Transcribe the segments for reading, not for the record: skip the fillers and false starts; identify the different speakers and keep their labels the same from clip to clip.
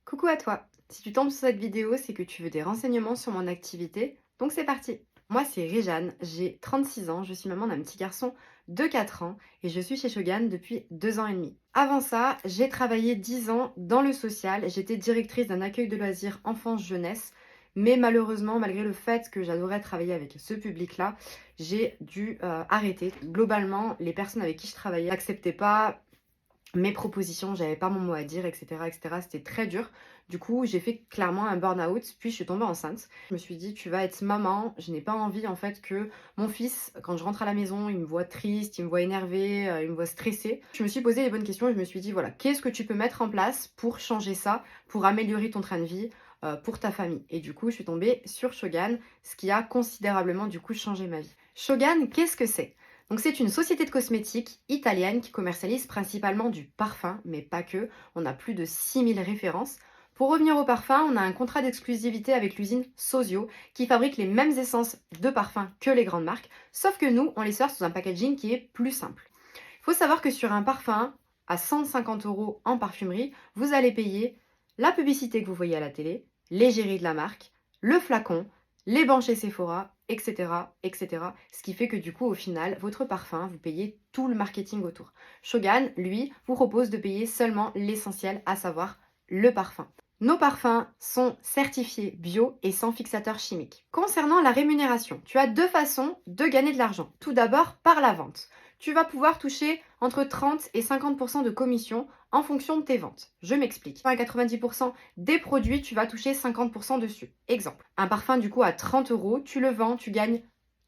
Speaker 1: Coucou à toi! Si tu tombes sur cette vidéo, c'est que tu veux des renseignements sur mon activité, donc c'est parti! Moi, c'est Réjeanne, j'ai 36 ans, je suis maman d'un petit garçon de 4 ans et je suis chez Shogun depuis 2 ans et demi. Avant ça, j'ai travaillé 10 ans dans le social, j'étais directrice d'un accueil de loisirs enfance-jeunesse, mais malheureusement, malgré le fait que j'adorais travailler avec ce public-là, j'ai dû arrêter. Globalement, les personnes avec qui je travaillais n'acceptaient pas mes propositions, j'avais pas mon mot à dire, etc., etc. C'était très dur. Du coup, j'ai fait clairement un burn-out, puis je suis tombée enceinte. Je me suis dit, tu vas être maman. Je n'ai pas envie, en fait, que mon fils, quand je rentre à la maison, il me voit triste, il me voit énervé, il me voit stressée. Je me suis posé les bonnes questions et je me suis dit, voilà, qu'est-ce que tu peux mettre en place pour changer ça, pour améliorer ton train de vie, pour ta famille. Et du coup, je suis tombée sur Shogun, ce qui a considérablement, du coup, changé ma vie. Shogun, qu'est-ce que c'est? Donc c'est une société de cosmétiques italienne qui commercialise principalement du parfum, mais pas que. On a plus de 6000 références. Pour revenir au parfum, on a un contrat d'exclusivité avec l'usine Sosio qui fabrique les mêmes essences de parfum que les grandes marques, sauf que nous, on les sort sous un packaging qui est plus simple. Il faut savoir que sur un parfum à 150 € en parfumerie, vous allez payer la publicité que vous voyez à la télé, l'égérie de la marque, le flacon, les bancs chez Sephora, etc., etc. Ce qui fait que du coup, au final, votre parfum, vous payez tout le marketing autour. Shogun, lui, vous propose de payer seulement l'essentiel, à savoir le parfum. Nos parfums sont certifiés bio et sans fixateur chimique. Concernant la rémunération, tu as deux façons de gagner de l'argent. Tout d'abord, par la vente. Tu vas pouvoir toucher entre 30 et 50% de commission en fonction de tes ventes. Je m'explique. À 90% des produits, tu vas toucher 50% dessus. Exemple, un parfum du coup à 30 €, tu le vends, tu gagnes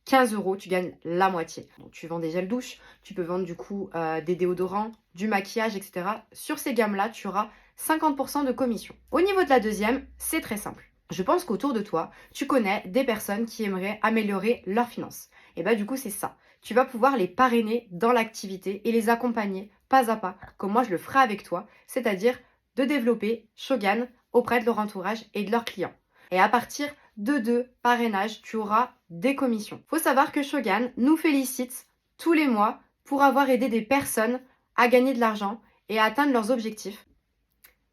Speaker 1: 15 €, tu gagnes la moitié. Donc, tu vends des gels douche, tu peux vendre du coup des déodorants, du maquillage, etc. Sur ces gammes-là, tu auras 50% de commission. Au niveau de la deuxième, c'est très simple. Je pense qu'autour de toi, tu connais des personnes qui aimeraient améliorer leurs finances. Et bah du coup, c'est ça. Tu vas pouvoir les parrainer dans l'activité et les accompagner pas à pas, comme moi je le ferai avec toi, c'est-à-dire de développer Shogun auprès de leur entourage et de leurs clients. Et à partir de 2 parrainages, tu auras des commissions. Faut savoir que Shogun nous félicite tous les mois pour avoir aidé des personnes à gagner de l'argent et à atteindre leurs objectifs.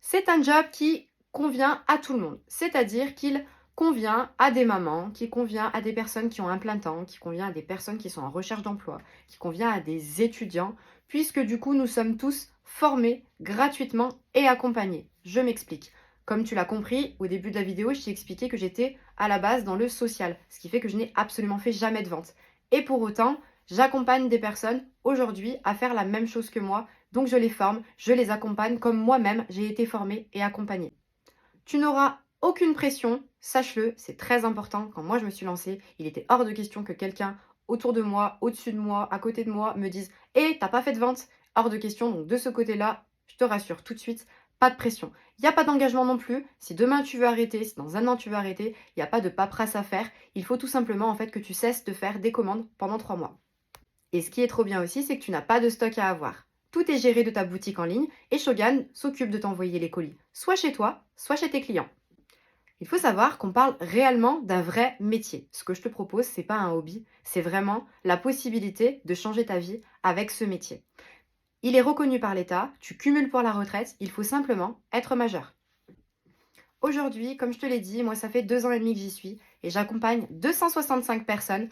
Speaker 1: C'est un job qui convient à tout le monde, c'est-à-dire qu'il convient à des mamans, qui convient à des personnes qui ont un plein temps, qui convient à des personnes qui sont en recherche d'emploi, qui convient à des étudiants, puisque du coup nous sommes tous formés gratuitement et accompagnés. Je m'explique. Comme tu l'as compris, au début de la vidéo, je t'ai expliqué que j'étais à la base dans le social, ce qui fait que je n'ai absolument fait jamais de vente. Et pour autant, j'accompagne des personnes aujourd'hui à faire la même chose que moi, donc je les forme, je les accompagne comme moi-même j'ai été formée et accompagnée. Tu n'auras aucune pression, sache-le, c'est très important. Quand moi je me suis lancée, il était hors de question que quelqu'un autour de moi, au-dessus de moi, à côté de moi me dise «Eh, t'as pas fait de vente?» Hors de question, donc de ce côté-là, je te rassure tout de suite, pas de pression. Il n'y a pas d'engagement non plus. Si demain tu veux arrêter, si dans un an tu veux arrêter, il n'y a pas de paperasse à faire. Il faut tout simplement en fait que tu cesses de faire des commandes pendant 3 mois. Et ce qui est trop bien aussi, c'est que tu n'as pas de stock à avoir. Tout est géré de ta boutique en ligne et Shogun s'occupe de t'envoyer les colis, soit chez toi, soit chez tes clients. Il faut savoir qu'on parle réellement d'un vrai métier. Ce que je te propose, c'est pas un hobby, c'est vraiment la possibilité de changer ta vie avec ce métier. Il est reconnu par l'État, tu cumules pour la retraite, il faut simplement être majeur. Aujourd'hui, comme je te l'ai dit, moi ça fait 2 ans et demi que j'y suis et j'accompagne 265 personnes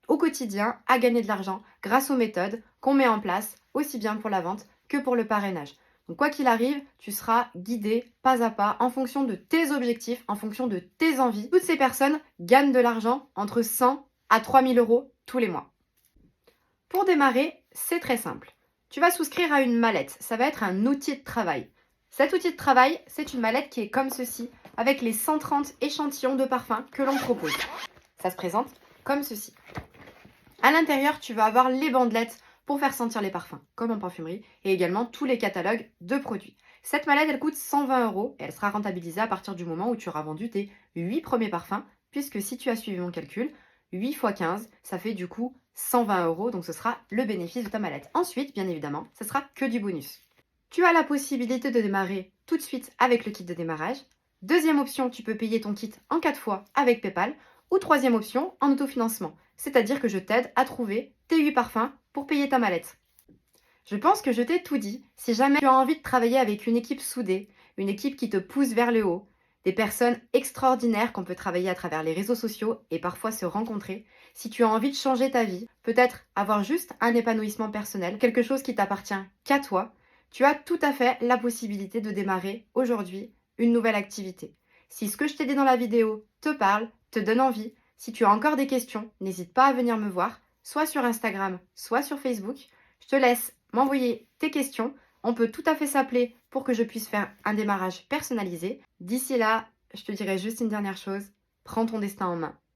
Speaker 1: au quotidien à gagner de l'argent grâce aux méthodes qu'on met en place, aussi bien pour la vente que pour le parrainage. Donc quoi qu'il arrive, tu seras guidé pas à pas en fonction de tes objectifs, en fonction de tes envies. Toutes ces personnes gagnent de l'argent entre 100 à 3000 € tous les mois. Pour démarrer, c'est très simple. Tu vas souscrire à une mallette. Ça va être un outil de travail. Cet outil de travail, c'est une mallette qui est comme ceci, avec les 130 échantillons de parfums que l'on propose. Ça se présente comme ceci. À l'intérieur, tu vas avoir les bandelettes pour faire sentir les parfums, comme en parfumerie, et également tous les catalogues de produits. Cette mallette, elle coûte 120 € et elle sera rentabilisée à partir du moment où tu auras vendu tes 8 premiers parfums, puisque si tu as suivi mon calcul, 8 x 15, ça fait du coup 120 €, donc ce sera le bénéfice de ta mallette. Ensuite, bien évidemment, ce sera que du bonus. Tu as la possibilité de démarrer tout de suite avec le kit de démarrage. Deuxième option, tu peux payer ton kit en 4 fois avec PayPal. Ou troisième option, en autofinancement. C'est-à-dire que je t'aide à trouver tes 8 parfums pour payer ta mallette. Je pense que je t'ai tout dit. Si jamais tu as envie de travailler avec une équipe soudée, une équipe qui te pousse vers le haut, des personnes extraordinaires qu'on peut travailler à travers les réseaux sociaux et parfois se rencontrer. Si tu as envie de changer ta vie, peut-être avoir juste un épanouissement personnel, quelque chose qui t'appartient qu'à toi, tu as tout à fait la possibilité de démarrer aujourd'hui une nouvelle activité. Si ce que je t'ai dit dans la vidéo te parle, te donne envie, si tu as encore des questions, n'hésite pas à venir me voir, soit sur Instagram, soit sur Facebook. Je te laisse m'envoyer tes questions. On peut tout à fait s'appeler pour que je puisse faire un démarrage personnalisé. D'ici là, je te dirai juste une dernière chose, prends ton destin en main.